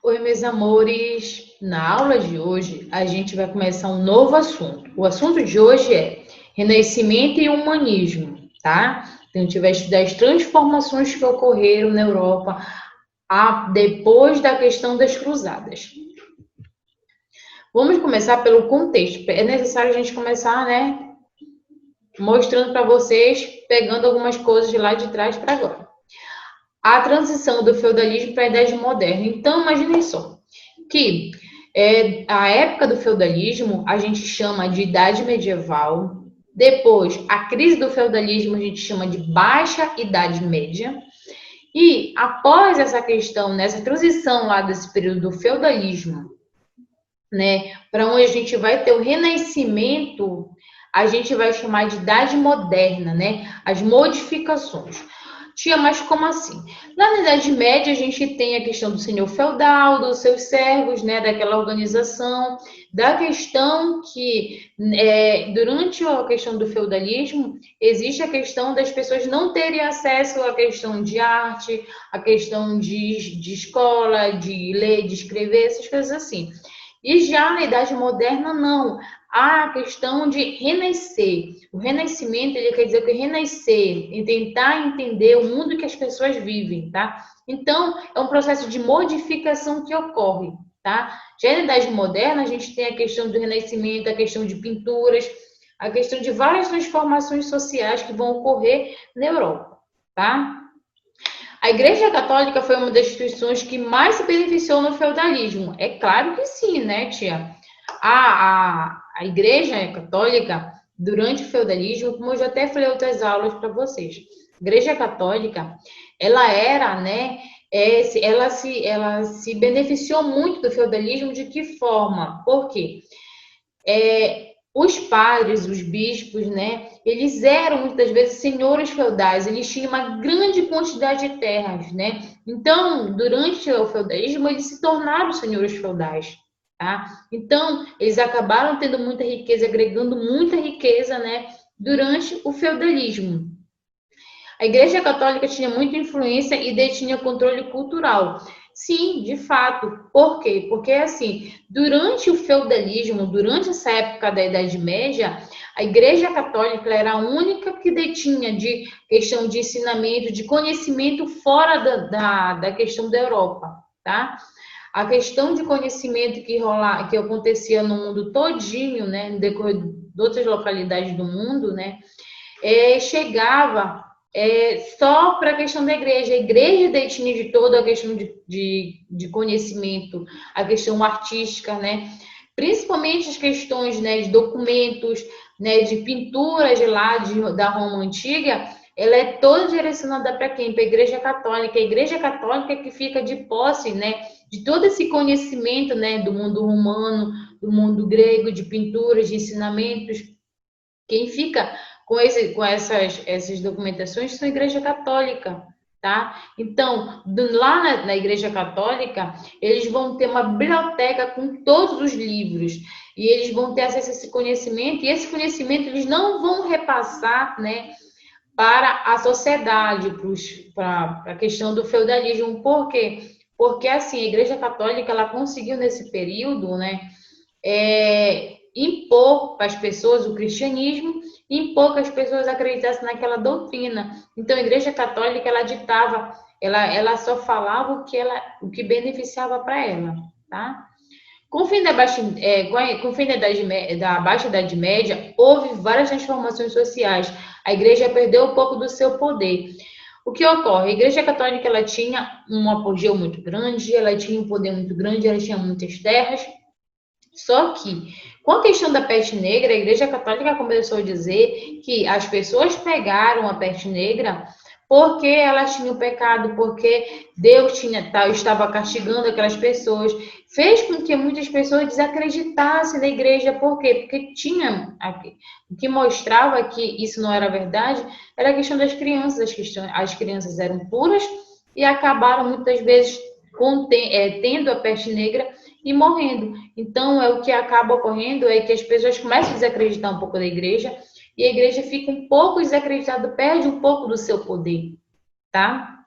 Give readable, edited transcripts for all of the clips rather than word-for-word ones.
Oi, meus amores. Na aula de hoje, a gente vai começar um novo assunto. O assunto de hoje é Renascimento e Humanismo, tá? Então, a gente vai estudar as transformações que ocorreram na Europa depois da questão das cruzadas. Vamos começar pelo contexto. É necessário a gente começar, né, mostrando para vocês, pegando algumas coisas de lá de trás para agora. A transição do feudalismo para a Idade Moderna. Então, imaginem só, que a época do feudalismo a gente chama de Idade Medieval. Depois, a crise do feudalismo a gente chama de Baixa Idade Média. E após essa questão, nessa transição lá desse período do feudalismo, né, para onde a gente vai ter o Renascimento, a gente vai chamar de Idade Moderna, né, as modificações. Tia, mas como assim? Lá na Idade Média, a gente tem a questão do senhor feudal, dos seus servos, né, daquela organização, da questão que, durante a questão do feudalismo, existe a questão das pessoas não terem acesso à questão de arte, a questão de escola, de ler, de escrever, essas coisas assim. E já na Idade Moderna, não. Há a questão de renascer. O renascimento, ele quer dizer que renascer, e tentar entender o mundo que as pessoas vivem, tá? Então, é um processo de modificação que ocorre, tá? Já na Idade Moderna, a gente tem a questão do renascimento, a questão de pinturas, a questão de várias transformações sociais que vão ocorrer na Europa, tá? A Igreja Católica foi uma das instituições que mais se beneficiou no feudalismo. É claro que sim, né, tia? A Igreja Católica, durante o feudalismo, como eu já até falei em outras aulas para vocês, a Igreja Católica, ela era, né, ela se beneficiou muito do feudalismo. De que forma? Por quê? Os padres, os bispos, né, eles eram muitas vezes senhores feudais, eles tinham uma grande quantidade de terras, né? Então, durante o feudalismo, eles se tornaram senhores feudais, tá? Então, eles acabaram tendo muita riqueza, agregando muita riqueza, né, durante o feudalismo. A Igreja Católica tinha muita influência e detinha controle cultural. Sim, de fato. Por quê? Porque, assim, durante o feudalismo, durante essa época da Idade Média, a Igreja Católica era a única que detinha de questão de ensinamento, de conhecimento fora da questão da Europa, tá? A questão de conhecimento que acontecia no mundo todinho, né, no decorrer de outras localidades do mundo, né, chegava só para a questão da igreja. A igreja detinha de toda a questão de conhecimento, a questão artística, né? Principalmente as questões, né, de documentos, né, de pinturas da Roma Antiga, ela é toda direcionada para quem? Para a Igreja Católica. A Igreja Católica que fica de posse, né, de todo esse conhecimento, né, do mundo romano, do mundo grego, de pinturas, de ensinamentos. Quem fica com essas documentações são a Igreja Católica, tá? Então, lá na Igreja Católica, eles vão ter uma biblioteca com todos os livros e eles vão ter acesso a esse conhecimento, e esse conhecimento eles não vão repassar, né, para a sociedade, para a questão do feudalismo. Por quê? Porque, assim, a Igreja Católica, ela conseguiu nesse período, né, impor para as pessoas o cristianismo, impor que as pessoas acreditassem naquela doutrina. Então, a Igreja Católica, ela ditava, ela só falava o que beneficiava para ela, tá? Com o fim com o fim da Baixa Idade Média, houve várias transformações sociais. A Igreja perdeu um pouco do seu poder. O que ocorre? A Igreja Católica, ela tinha um apogeu muito grande, ela tinha um poder muito grande, ela tinha muitas terras. Só que, com a questão da peste negra, a Igreja Católica começou a dizer que as pessoas pegaram a peste negra porque elas tinham pecado, porque Deus estava castigando aquelas pessoas. Fez com que muitas pessoas desacreditassem na igreja. Por quê? Porque tinha o que mostrava que isso não era verdade, era a questão das crianças. As crianças eram puras e acabaram muitas vezes tendo a peste negra e morrendo. Então, o que acaba ocorrendo é que as pessoas começam a desacreditar um pouco da igreja e a igreja fica um pouco desacreditada, perde um pouco do seu poder, tá?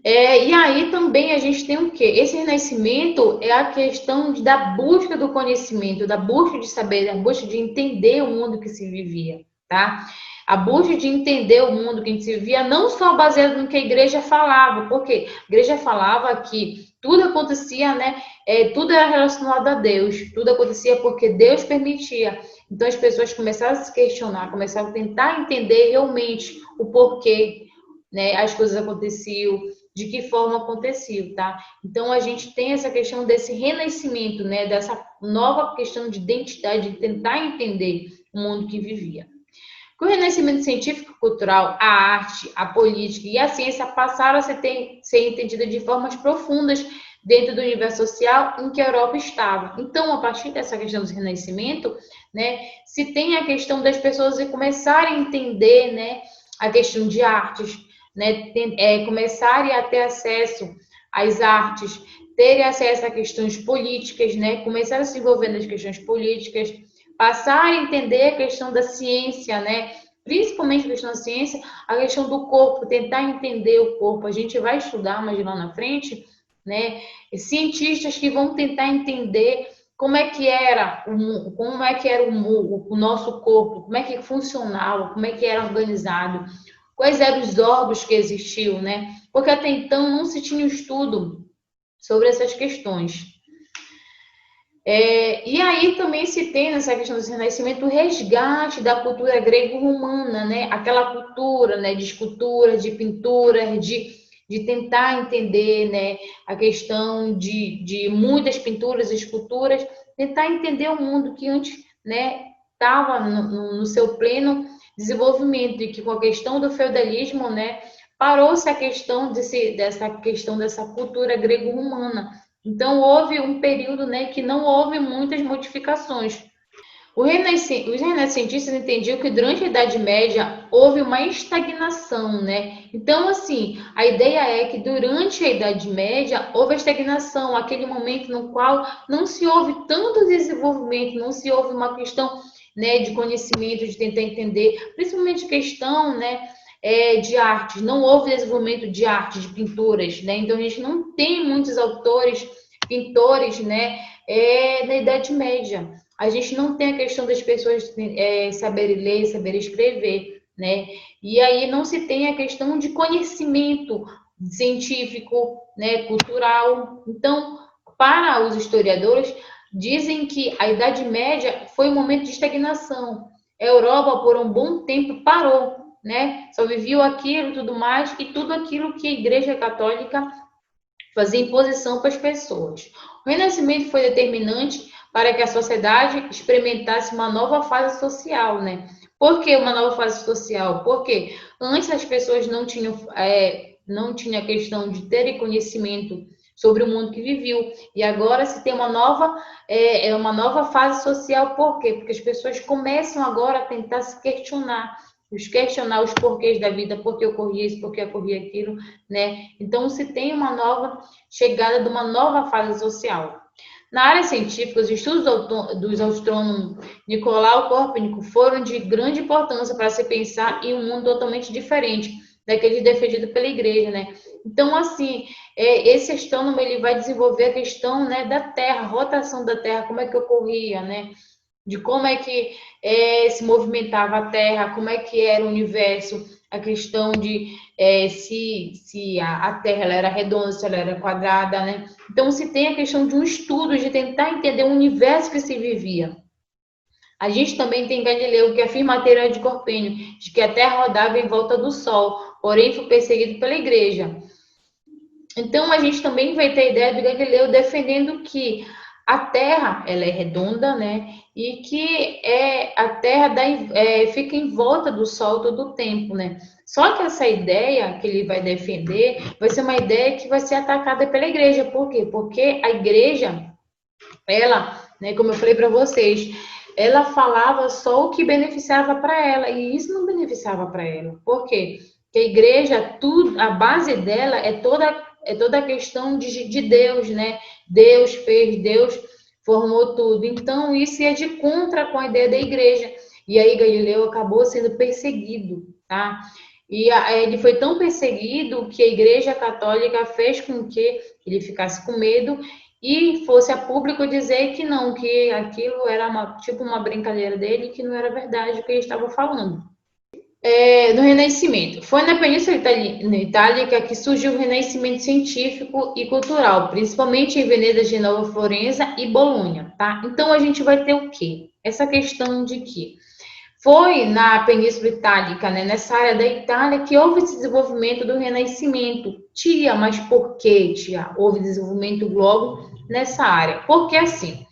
E aí também a gente tem o quê? Esse renascimento é a questão da busca do conhecimento, da busca de saber, da busca de entender o mundo que se vivia, tá? A busca de entender o mundo que a gente se vivia, não só baseado no que a igreja falava, porque a igreja falava que tudo acontecia, né? Tudo era relacionado a Deus, tudo acontecia porque Deus permitia. Então as pessoas começaram a se questionar, começaram a tentar entender realmente o porquê, né, as coisas aconteciam, de que forma aconteceu, tá? Então a gente tem essa questão desse renascimento, né, dessa nova questão de identidade, de tentar entender o mundo que vivia. Com o renascimento científico e cultural, a arte, a política e a ciência passaram a ser entendidas de formas profundas dentro do universo social em que a Europa estava. Então, a partir dessa questão do renascimento, né, se tem a questão das pessoas começarem a entender, né, a questão de artes, né, começarem a ter acesso às artes, terem acesso a questões políticas, né, começarem a se envolver nas questões políticas, passar a entender a questão da ciência, né, principalmente a questão da ciência, a questão do corpo, tentar entender o corpo. A gente vai estudar mais lá na frente, né, cientistas que vão tentar entender como é que era o nosso corpo, como é que funcionava, como é que era organizado, quais eram os órgãos que existiam, né? Porque até então não se tinha estudo sobre essas questões. E aí também se tem nessa questão do renascimento o resgate da cultura grego-romana, né? Aquela cultura, né, de escultura, de pintura, de tentar entender, né, a questão de muitas pinturas e esculturas, tentar entender o mundo que antes, né, estava no seu pleno desenvolvimento e que com a questão do feudalismo, né, parou-se a questão dessa cultura grego-romana. Então, houve um período, né, que não houve muitas modificações. Os renascentistas entendiam que durante a Idade Média houve uma estagnação, né? Então, assim, a ideia é que durante a Idade Média houve a estagnação, aquele momento no qual não se houve tanto desenvolvimento, não se houve uma questão, né, de conhecimento, de tentar entender, principalmente questão, né, de artes. Não houve desenvolvimento de artes, de pinturas, né? Então, a gente não tem muitos autores, pintores, né, na Idade Média. A gente não tem a questão das pessoas saberem ler, saberem escrever, né? E aí não se tem a questão de conhecimento científico, né, cultural. Então, para os historiadores, dizem que a Idade Média foi um momento de estagnação. A Europa, por um bom tempo, parou, né? Só viveu aquilo e tudo mais, e tudo aquilo que a Igreja Católica fazia imposição para as pessoas. O Renascimento foi determinante para que a sociedade experimentasse uma nova fase social, né? Por que uma nova fase social? Porque antes as pessoas não tinham a questão de terem conhecimento sobre o mundo que viviam. E agora se tem uma nova fase social. Por quê? Porque as pessoas começam agora a tentar se questionar os porquês da vida, por que ocorria isso, por que ocorria aquilo, né? Então se tem uma nova chegada de uma nova fase social. Na área científica, os estudos dos astrônomos Nicolau Copérnico foram de grande importância para se pensar em um mundo totalmente diferente daquele defendido pela igreja, né? Então, assim, esse astrônomo ele vai desenvolver a questão, né, da Terra, a rotação da Terra, como é que ocorria, né? De como é que se movimentava a Terra, como é que era o universo, a questão de se a Terra ela era redonda, se ela era quadrada, né? Então, se tem a questão de um estudo, de tentar entender o universo que se vivia. A gente também tem Galileu, que afirma a teoria de Copérnico, de que a Terra rodava em volta do Sol, porém foi perseguido pela Igreja. Então, a gente também vai ter a ideia de Galileu defendendo que a Terra ela é redonda, né? E que a Terra fica em volta do Sol todo o tempo, né? Só que essa ideia que ele vai defender vai ser uma ideia que vai ser atacada pela igreja. Por quê? Porque a igreja, ela, né, como eu falei para vocês, ela falava só o que beneficiava para ela, e isso não beneficiava para ela. Por quê? Porque a igreja, a base dela é toda a questão de Deus, né? Deus fez, Deus formou tudo. Então, isso é de contra com a ideia da igreja. E aí Galileu acabou sendo perseguido, tá? Ele foi tão perseguido que a Igreja Católica fez com que ele ficasse com medo e fosse a público dizer que não, que aquilo era tipo uma brincadeira dele, que não era verdade o que ele estava falando. Do Renascimento. Foi na Península Itálica que surgiu o Renascimento científico e cultural, principalmente em Veneza, Genova, Florença e Bolonha, tá? Então a gente vai ter o quê? Essa questão de que foi na Península Itálica, né, nessa área da Itália, que houve esse desenvolvimento do Renascimento. Tia, mas por que, tia, houve desenvolvimento logo nessa área? Porque assim,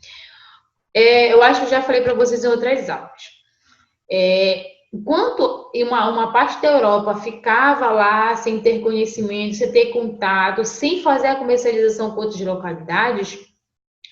eu acho que eu já falei para vocês em outras aulas. Enquanto uma parte da Europa ficava lá sem ter conhecimento, sem ter contato, sem fazer a comercialização com outras localidades,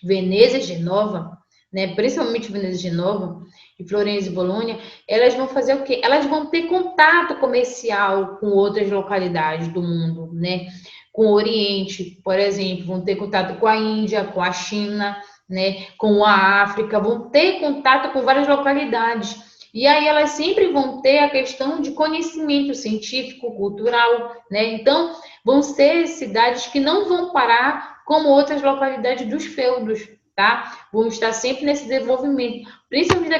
Veneza e Genova, né, principalmente Veneza e Genova, e Florença e Bolonha, elas vão fazer o quê? Elas vão ter contato comercial com outras localidades do mundo, né? Com o Oriente, por exemplo, vão ter contato com a Índia, com a China, né? Com a África, vão ter contato com várias localidades. E aí elas sempre vão ter a questão de conhecimento científico, cultural, né? Então, vão ser cidades que não vão parar como outras localidades dos feudos, tá? Vão estar sempre nesse desenvolvimento, principalmente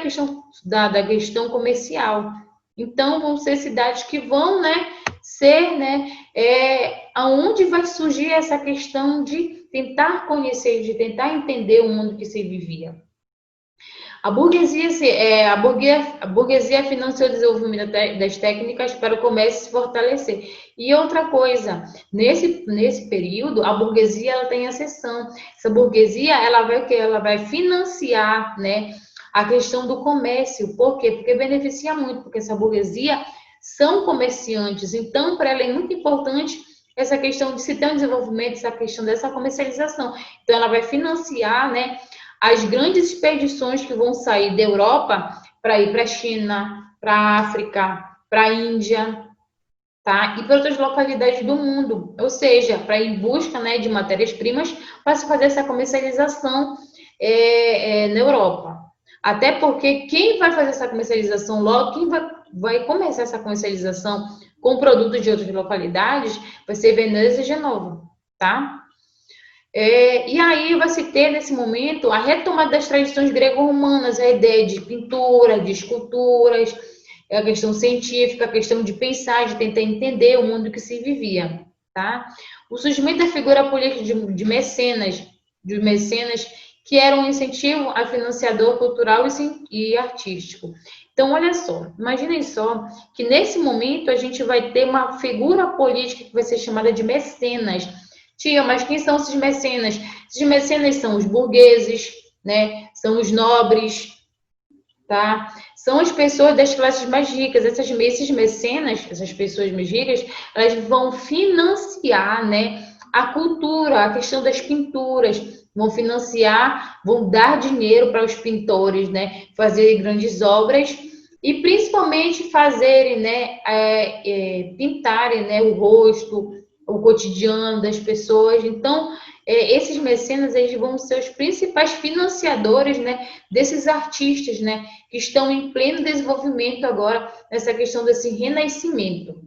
da questão comercial. Então, vão ser cidades que vão, né, ser, né, aonde vai surgir essa questão de tentar conhecer, de tentar entender o mundo que se vivia. A burguesia financiou o desenvolvimento das técnicas para o comércio se fortalecer. E outra coisa, nesse período, a burguesia ela tem ascensão. Essa burguesia, ela vai o quê? Ela vai financiar, né, a questão do comércio. Por quê? Porque beneficia muito, porque essa burguesia são comerciantes. Então, para ela é muito importante essa questão de se ter um desenvolvimento, essa questão dessa comercialização. Então, ela vai financiar, né, as grandes expedições que vão sair da Europa para ir para a China, para a África, para a Índia, tá? E para outras localidades do mundo, ou seja, para ir em busca, né, de matérias-primas para se fazer essa comercialização na Europa. Até porque quem vai fazer essa comercialização logo, quem vai começar essa comercialização com produtos de outras localidades, vai ser Veneza e Genova, tá? E aí vai se ter, nesse momento, a retomada das tradições grego-romanas, a ideia de pintura, de esculturas, a questão científica, a questão de pensar, de tentar entender o mundo que se vivia, tá? O surgimento da figura política de mecenas, que era um incentivo a financiador cultural e artístico. Então, olha só, imaginem só que nesse momento a gente vai ter uma figura política que vai ser chamada de mecenas. Tia, mas quem são esses mecenas? Esses mecenas são os burgueses, né? São os nobres, tá? São as pessoas das classes mais ricas. Esses mecenas, essas pessoas mais ricas, elas vão financiar, né, a cultura, a questão das pinturas, vão financiar, vão dar dinheiro para os pintores, né, fazerem grandes obras e principalmente fazerem, né, pintarem, né, o rosto, o cotidiano das pessoas. Então, esses mecenas eles vão ser os principais financiadores, né, desses artistas, né, que estão em pleno desenvolvimento agora nessa questão desse renascimento.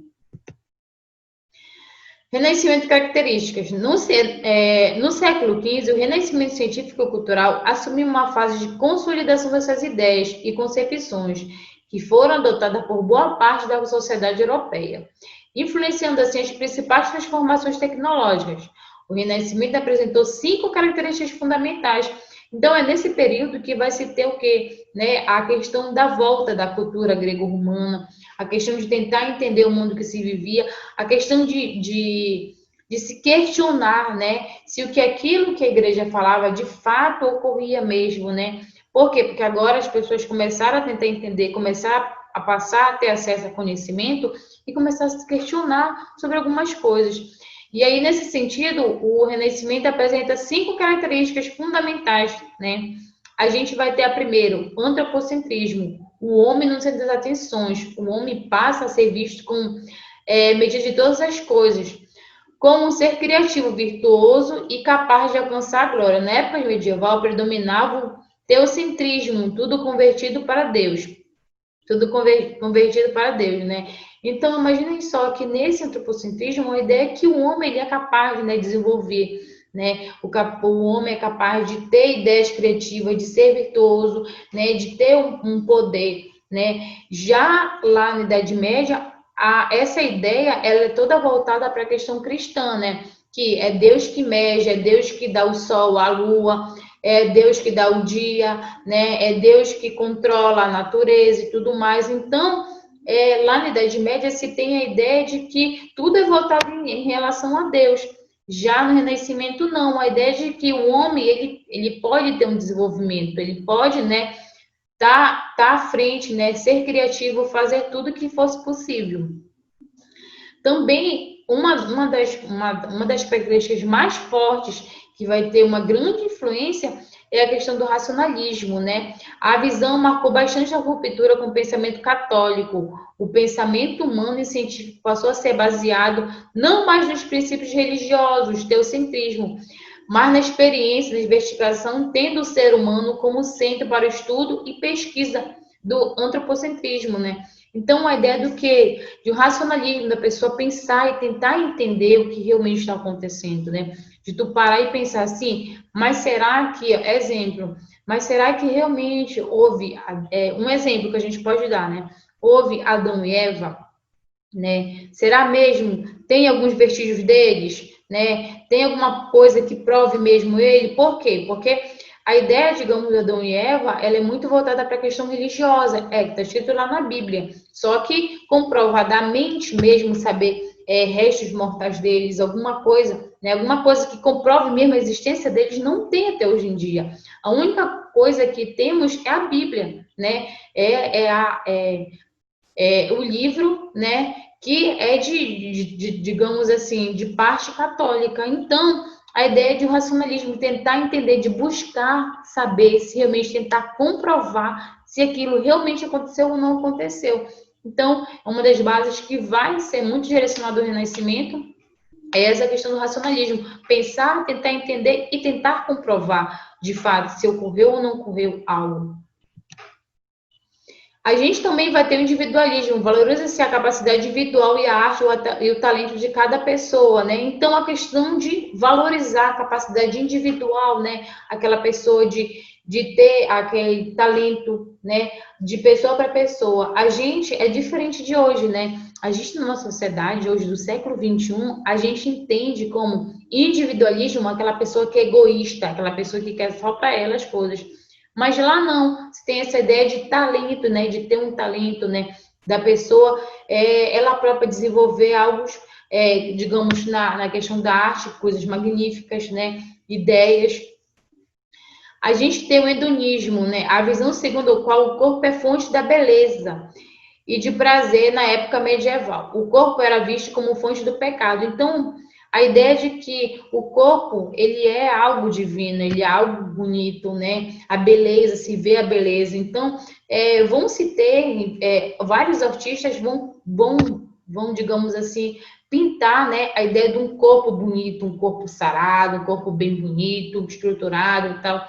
Renascimento e características. No século XV, o renascimento científico e cultural assumiu uma fase de consolidação dessas ideias e concepções que foram adotadas por boa parte da sociedade europeia, influenciando assim as principais transformações tecnológicas. O Renascimento apresentou 5 características fundamentais. Então, é nesse período que vai se ter o quê? Né? A questão da volta da cultura grego-romana, a questão de tentar entender o mundo que se vivia, a questão de se questionar, né? Se aquilo que a igreja falava de fato ocorria mesmo, né? Por quê? Porque agora as pessoas começaram a tentar entender, começar a passar a ter acesso a conhecimento e começar a se questionar sobre algumas coisas. E aí, nesse sentido, o Renascimento apresenta 5 características fundamentais, né? A gente vai ter a primeiro, o antropocentrismo, o homem no centro das atenções, o homem passa a ser visto como medida de todas as coisas, como um ser criativo, virtuoso e capaz de alcançar a glória. Na época medieval, predominava o teocentrismo, tudo convertido para Deus. Tudo convertido para Deus, né? Então, imaginem só que nesse antropocentrismo, a ideia é que o homem ele é capaz de, né, desenvolver, né? O homem é capaz de ter ideias criativas, de ser virtuoso, né, de ter um poder, né? Já lá na Idade Média, essa ideia ela é toda voltada para a questão cristã, né? Que é Deus que mede, é Deus que dá o sol, a lua, é Deus que dá o dia, né? É Deus que controla a natureza e tudo mais. Então, lá na Idade Média se tem a ideia de que tudo é voltado em relação a Deus. Já no Renascimento, não. A ideia de que o homem ele pode ter um desenvolvimento, ele pode, né, tá à frente, né, ser criativo, fazer tudo que fosse possível. Também, uma das características mais fortes que vai ter uma grande influência é a questão do racionalismo, né? A visão marcou bastante a ruptura com o pensamento católico. O pensamento humano e científico passou a ser baseado não mais nos princípios religiosos, teocentrismo, mas na experiência, na investigação, tendo o ser humano como centro para o estudo e pesquisa do antropocentrismo, né? Então, a ideia do que? De um racionalismo, da pessoa pensar e tentar entender o que realmente está acontecendo, né? De tu parar e pensar assim, mas será que, exemplo, mas será que realmente houve, um exemplo que a gente pode dar, né? Houve Adão e Eva, né? Será mesmo? Tem alguns vestígios deles, né? Tem alguma coisa que prove mesmo ele? Por quê? Porque a ideia, digamos, de Adão e Eva, ela é muito voltada para a questão religiosa, que está escrito lá na Bíblia. Só que comprovadamente mesmo saber restos mortais deles, alguma coisa, né? Alguma coisa que comprove mesmo a existência deles, não tem até hoje em dia. A única coisa que temos é a Bíblia, né? O livro, né, que é digamos assim, de parte católica. Então, a ideia de um racionalismo, tentar entender, de buscar saber se realmente tentar comprovar se aquilo realmente aconteceu ou não aconteceu. Então, é uma das bases que vai ser muito direcionada ao Renascimento, é essa questão do racionalismo. Pensar, tentar entender e tentar comprovar, de fato, se ocorreu ou não ocorreu algo. A gente também vai ter o individualismo, valoriza-se a capacidade individual e a arte e o talento de cada pessoa, né? Então, a questão de valorizar a capacidade individual, né? Aquela pessoa de ter aquele talento, né? De pessoa para pessoa. A gente é diferente de hoje, né? A gente, na nossa sociedade, hoje, do século XXI, a gente entende como individualismo aquela pessoa que é egoísta, aquela pessoa que quer só para ela as coisas. Mas lá não, você tem essa ideia de talento, né? De ter um talento, né? Da pessoa, ela própria desenvolver algo, digamos, na questão da arte, coisas magníficas, né? Ideias. A gente tem o hedonismo, né? A visão segundo a qual o corpo é fonte da beleza e de prazer na época medieval. O corpo era visto como fonte do pecado. Então, a ideia de que o corpo, ele é algo divino, ele é algo bonito, né? A beleza, se vê a beleza. Então, vão se ter, vários artistas vão, digamos assim, pintar, né, a ideia de um corpo bonito, um corpo sarado, um corpo bem bonito, estruturado e tal.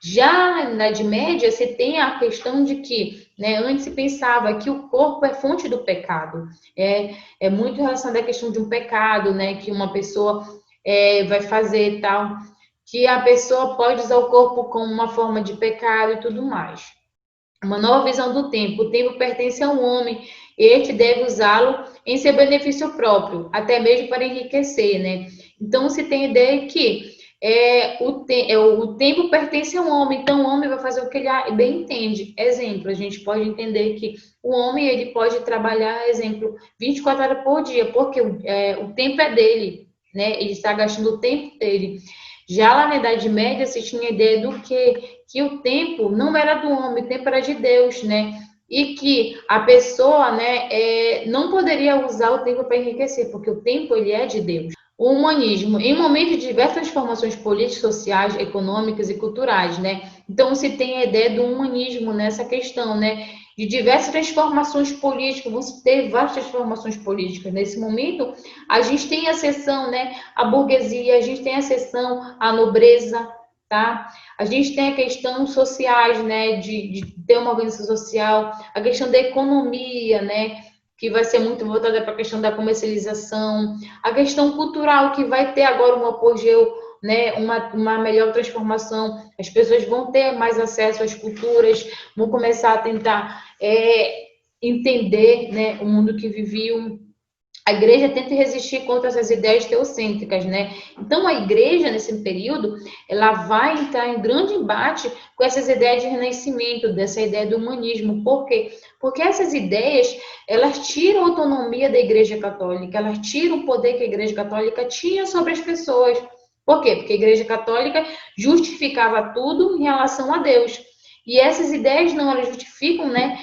Já na Idade Média, você tem a questão de que, né, antes se pensava que o corpo é fonte do pecado. É muito relacionado à questão de um pecado, né, que uma pessoa vai fazer e tal, que a pessoa pode usar o corpo como uma forma de pecado e tudo mais. Uma nova visão do tempo. O tempo pertence ao homem, este deve usá-lo em seu benefício próprio, até mesmo para enriquecer, né? Então, se tem a ideia que o tempo pertence ao homem, então o homem vai fazer o que ele bem entende. Exemplo, a gente pode entender que o homem ele pode trabalhar, exemplo, 24 horas por dia, porque o tempo é dele, né? Ele está gastando o tempo dele. Já lá na Idade Média se tinha a ideia do que o tempo não era do homem, o tempo era de Deus, né? E que a pessoa, né, não poderia usar o tempo para enriquecer, porque o tempo ele é de Deus. O humanismo, em um momento de diversas transformações políticas, sociais, econômicas e culturais, né? Então se tem a ideia do humanismo nessa questão, né? De diversas transformações políticas, vão ter várias transformações políticas. Nesse momento, a gente tem a seção, né? A burguesia, a gente tem a seção, a nobreza, tá? A gente tem a questão sociais, né? De ter uma organização social, a questão da economia, né? que vai ser muito voltada para a questão da comercialização, a questão cultural, que vai ter agora um apogeu, né, uma melhor transformação, as pessoas vão ter mais acesso às culturas, vão começar a tentar entender, né, o mundo que viviam. A igreja tenta resistir contra essas ideias teocêntricas, né? Então, a igreja, nesse período, ela vai entrar em grande embate com essas ideias de renascimento, dessa ideia do humanismo. Por quê? Porque essas ideias, elas tiram a autonomia da igreja católica, elas tiram o poder que a igreja católica tinha sobre as pessoas. Por quê? Porque a igreja católica justificava tudo em relação a Deus. E essas ideias não, elas justificam, né?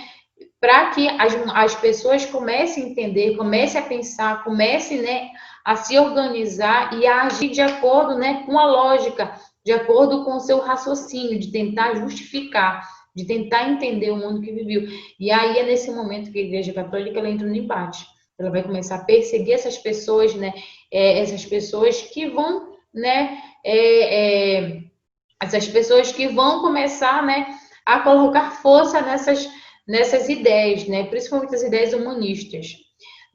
Para que as pessoas comecem a entender, comecem a pensar, comecem, né, a se organizar e a agir de acordo, né, com a lógica, de acordo com o seu raciocínio, de tentar justificar, de tentar entender o mundo que viveu. E aí é nesse momento que a Igreja Católica ela entra no embate. Ela vai começar a perseguir essas pessoas, né, essas pessoas que vão, né, essas pessoas que vão começar, né, a colocar força nessas ideias, né? Principalmente as ideias humanistas.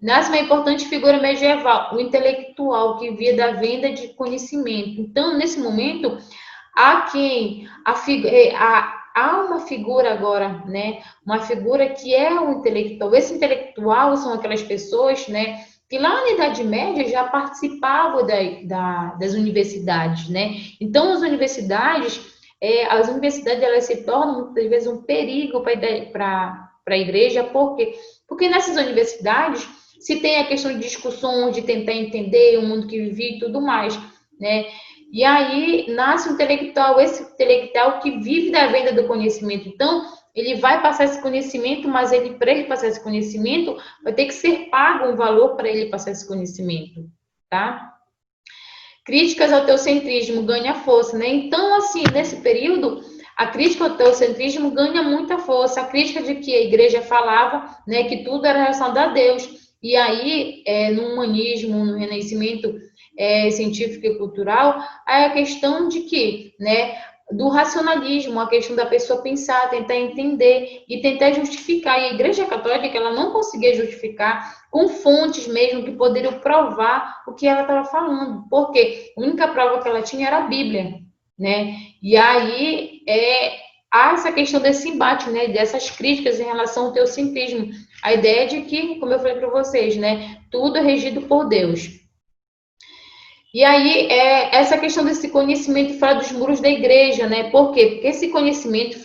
Nasce uma importante figura medieval, o intelectual, que via da venda de conhecimento. Então, nesse momento, há uma figura agora, né? Uma figura que é o intelectual. Esse intelectual são aquelas pessoas, né? Que lá na Idade Média já participavam das universidades, né? Então, as universidades elas se tornam muitas vezes um perigo para a igreja, por quê? Porque nessas universidades se tem a questão de discussões, de tentar entender o mundo que vive e tudo mais, né? E aí nasce um intelectual, esse intelectual que vive da venda do conhecimento. Então, ele vai passar esse conhecimento, mas para ele passar esse conhecimento, vai ter que ser pago um valor para ele passar esse conhecimento, tá? Críticas ao teocentrismo ganha força, né? Então, assim, nesse período, a crítica ao teocentrismo ganha muita força. A crítica de que a igreja falava, né, que tudo era relacionado a Deus. E aí, no humanismo, no renascimento científico e cultural, é a questão de que, né, do racionalismo, a questão da pessoa pensar, tentar entender e tentar justificar. E a Igreja Católica, ela não conseguia justificar com fontes mesmo que poderiam provar o que ela estava falando. Porque a única prova que ela tinha era a Bíblia, né? E aí há essa questão desse embate, né? Dessas críticas em relação ao teocentrismo. A ideia de que, como eu falei para vocês, né? Tudo é regido por Deus. E aí, essa questão desse conhecimento fora dos muros da igreja, né? Por quê? Porque esse conhecimento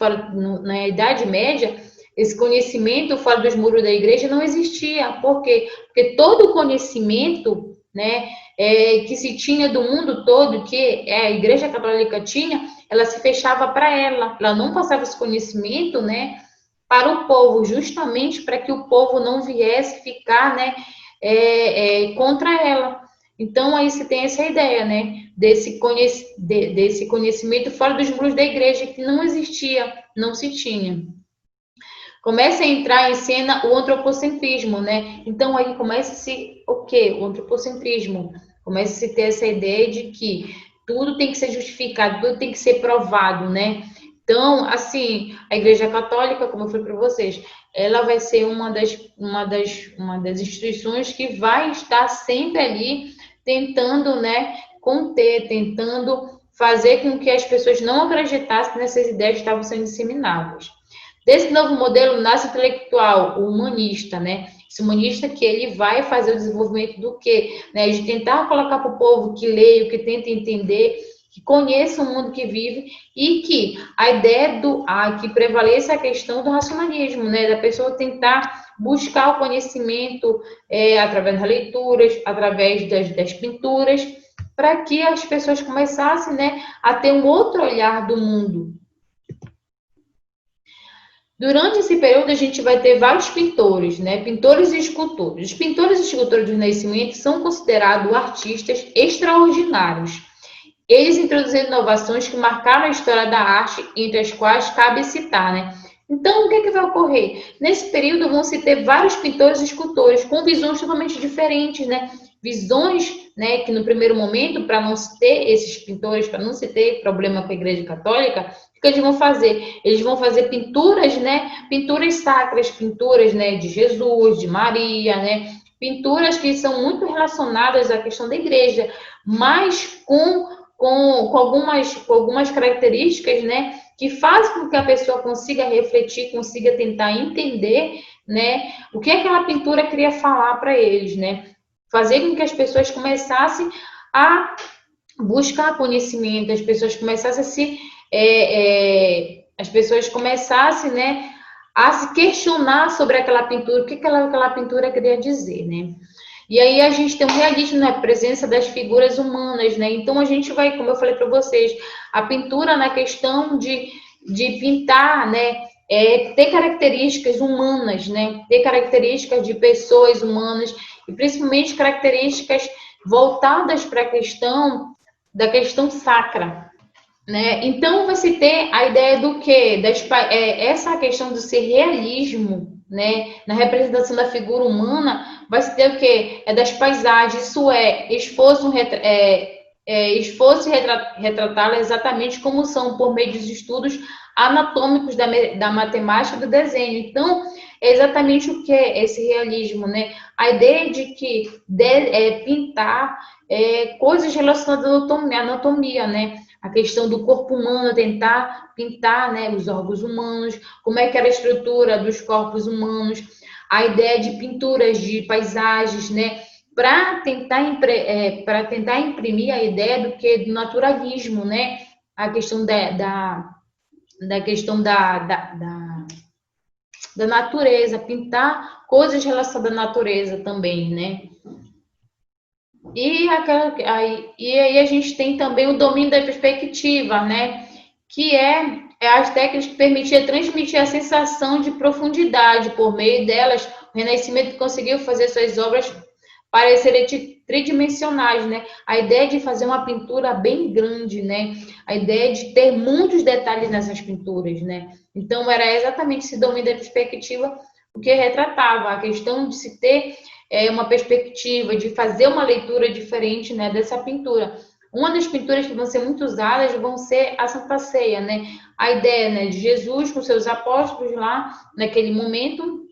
na Idade Média, esse conhecimento fora dos muros da igreja não existia. Por quê? Porque todo o conhecimento, né, que se tinha do mundo todo, que a Igreja Católica tinha, ela se fechava para ela. Ela não passava esse conhecimento, né, para o povo, justamente para que o povo não viesse ficar, né, contra ela. Então, aí você tem essa ideia, né, desse conhecimento fora dos muros da igreja, que não existia, não se tinha. Começa a entrar em cena o antropocentrismo, né? Então, aí começa-se o quê? O antropocentrismo. Começa a se ter essa ideia de que tudo tem que ser justificado, tudo tem que ser provado, né? Então, assim, a Igreja Católica, como eu falei para vocês, ela vai ser uma das instituições que vai estar sempre ali tentando, né, conter, tentando fazer com que as pessoas não acreditassem nessas ideias que estavam sendo disseminadas. Desse novo modelo nasce o intelectual, o humanista, né? Esse humanista que ele vai fazer o desenvolvimento do quê? Né? De tentar colocar para o povo que leia, que tenta entender, que conheça o mundo que vive e que a ideia que prevaleça a questão do racionalismo, né? Da pessoa tentar buscar o conhecimento através das leituras, através das pinturas, para que as pessoas começassem, né, a ter um outro olhar do mundo. Durante esse período, a gente vai ter vários pintores, né? Pintores e escultores. Os pintores e escultores do Renascimento são considerados artistas extraordinários. Eles introduziram inovações que marcaram a história da arte, entre as quais cabe citar, né? Então, o que vai ocorrer? Nesse período, vão se ter vários pintores e escultores com visões totalmente diferentes, né? visões, né, que no primeiro momento, para não se ter esses pintores, para não se ter problema com a Igreja Católica, o que eles vão fazer? Eles vão fazer pinturas, né, pinturas sacras, pinturas, né, de Jesus, de Maria, né, pinturas que são muito relacionadas à questão da igreja, mas com algumas características, né, que fazem com que a pessoa consiga refletir, consiga tentar entender, né, o que aquela pintura queria falar para eles, né, fazer com que as pessoas começassem a buscar conhecimento, as pessoas começassem a as pessoas começassem, né, a se questionar sobre aquela pintura, o que aquela pintura queria dizer, né? E aí a gente tem um realismo na presença das figuras humanas, né? Então a gente vai, como eu falei para vocês, a pintura na questão de pintar, né? Ter características humanas, né? Ter características de pessoas humanas e principalmente características voltadas para a questão da questão sacra, né? Então você ter a ideia do que essa questão do ser realismo, né, na representação da figura humana, vai se ter o que é das paisagens, isso esforço em retratá-la exatamente como são por meio dos estudos anatômicos da matemática e do desenho. Então é exatamente o que é esse realismo, né? A ideia de que pintar coisas relacionadas à anatomia, né? A questão do corpo humano, tentar pintar, né, os órgãos humanos, como é que era a estrutura dos corpos humanos, a ideia de pinturas de paisagens, né, para tentar imprimir a ideia do naturalismo, né, a questão da questão da natureza, pintar coisas relacionadas à natureza também, né? E aí a gente tem também o domínio da perspectiva, né? Que é as técnicas que permitiam transmitir a sensação de profundidade. Por meio delas, o Renascimento conseguiu fazer suas obras parecerem tridimensionais, né? A ideia de fazer uma pintura bem grande, né? A ideia de ter muitos detalhes nessas pinturas, né? Então, era exatamente esse domínio da perspectiva o que retratava a questão de se ter uma perspectiva, de fazer uma leitura diferente, né, dessa pintura. Uma das pinturas que vão ser muito usadas vão ser a Santa Ceia, né? A ideia, né, de Jesus com seus apóstolos lá naquele momento,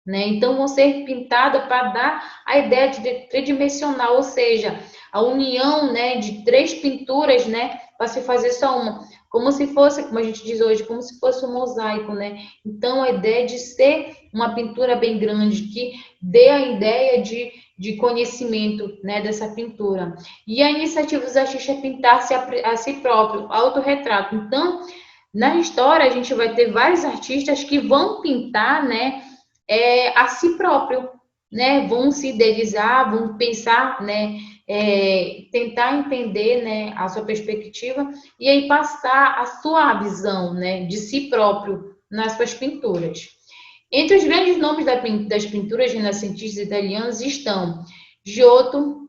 né? Então vão ser pintadas para dar a ideia de tridimensional, ou seja, a união, né, de três pinturas, né, para se fazer só uma, como se fosse, como a gente diz hoje, como se fosse um mosaico, né? Então a ideia de ser uma pintura bem grande que dê a ideia de conhecimento, né, dessa pintura. E a iniciativa dos artistas é pintar-se a si próprio, autorretrato. Então, na história a gente vai ter vários artistas que vão pintar, né, a si próprio, né? Vão se idealizar, vão pensar, né? Tentar entender, né, a sua perspectiva e aí passar a sua visão, né, de si próprio nas suas pinturas. Entre os grandes nomes das pinturas renascentistas italianas estão Giotto,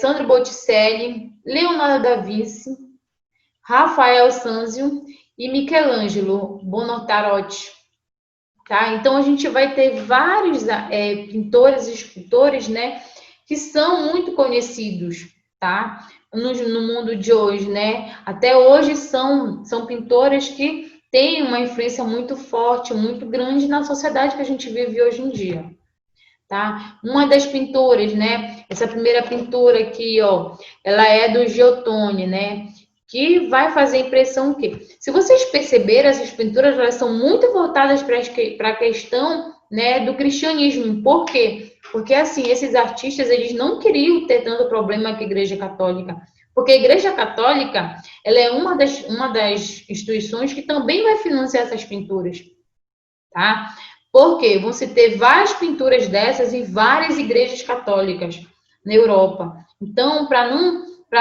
Sandro Botticelli, Leonardo da Vinci, Rafael Sanzio e Michelangelo Buonarroti. Tá? Então, a gente vai ter vários pintores e escultores, né, que são muito conhecidos, tá? No mundo de hoje, né? Até hoje são pintores que têm uma influência muito forte, muito grande na sociedade que a gente vive hoje em dia, tá? Uma das pinturas, né? Essa primeira pintura aqui, ó, ela é do Giotto, né? Que vai fazer impressão que, se vocês perceberem, essas pinturas elas são muito voltadas para a questão, né, do cristianismo. Por quê? Porque assim, esses artistas eles não queriam ter tanto problema com a Igreja Católica, porque a Igreja Católica ela é uma das instituições que também vai financiar essas pinturas, tá? Porque vão se ter várias pinturas dessas em várias igrejas católicas na Europa. Então, para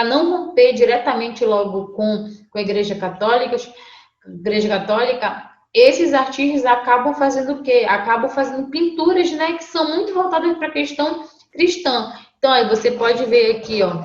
não romper diretamente logo com a Igreja Católica, esses artistas acabam fazendo o quê? Acabam fazendo pinturas, né, que são muito voltadas para a questão cristã. Então, aí você pode ver aqui, ó,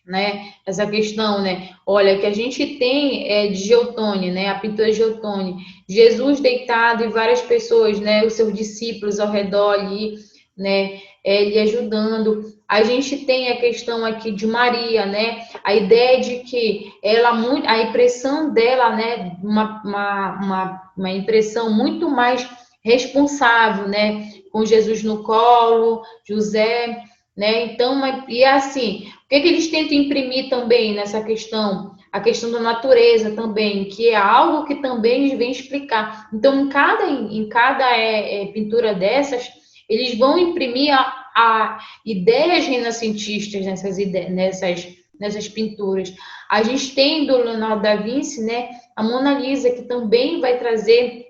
né, essa questão, né, olha, que a gente tem de Giotto, né, a pintura de Giotto, Jesus deitado e várias pessoas, né, os seus discípulos ao redor ali, né? Ele ajudando. A gente tem a questão aqui de Maria, né? A ideia de que ela a impressão dela, né? Uma impressão muito mais responsável, né? Com Jesus no colo, José, né? Então, e assim, o que eles tentam imprimir também nessa questão? A questão da natureza também, que é algo que também eles vêm explicar. Então, em cada pintura dessas, eles vão imprimir a ideias renascentistas nessas pinturas. A gente tem do Leonardo da Vinci, né, a Mona Lisa, que também vai trazer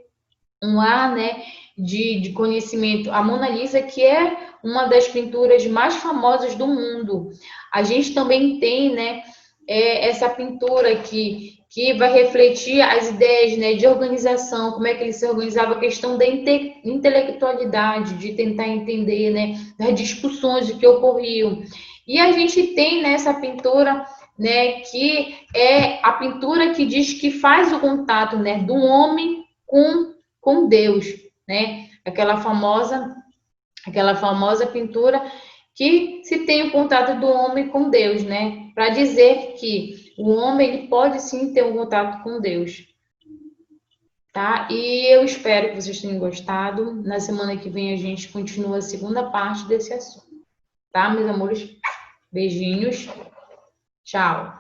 um ar, né, de conhecimento. A Mona Lisa, que é uma das pinturas mais famosas do mundo. A gente também tem, né, essa pintura que vai refletir as ideias, né, de organização, como é que ele se organizava, a questão da intelectualidade, de tentar entender, né, das discussões que ocorriam. E a gente tem nessa pintura, né, que é a pintura que diz que faz o contato, né, do homem com Deus, né? Aquela famosa pintura que se tem o contato do homem com Deus, né? Para dizer que o homem ele pode sim ter um contato com Deus, tá? E eu espero que vocês tenham gostado. Na semana que vem a gente continua a segunda parte desse assunto, tá, meus amores? Beijinhos. Tchau.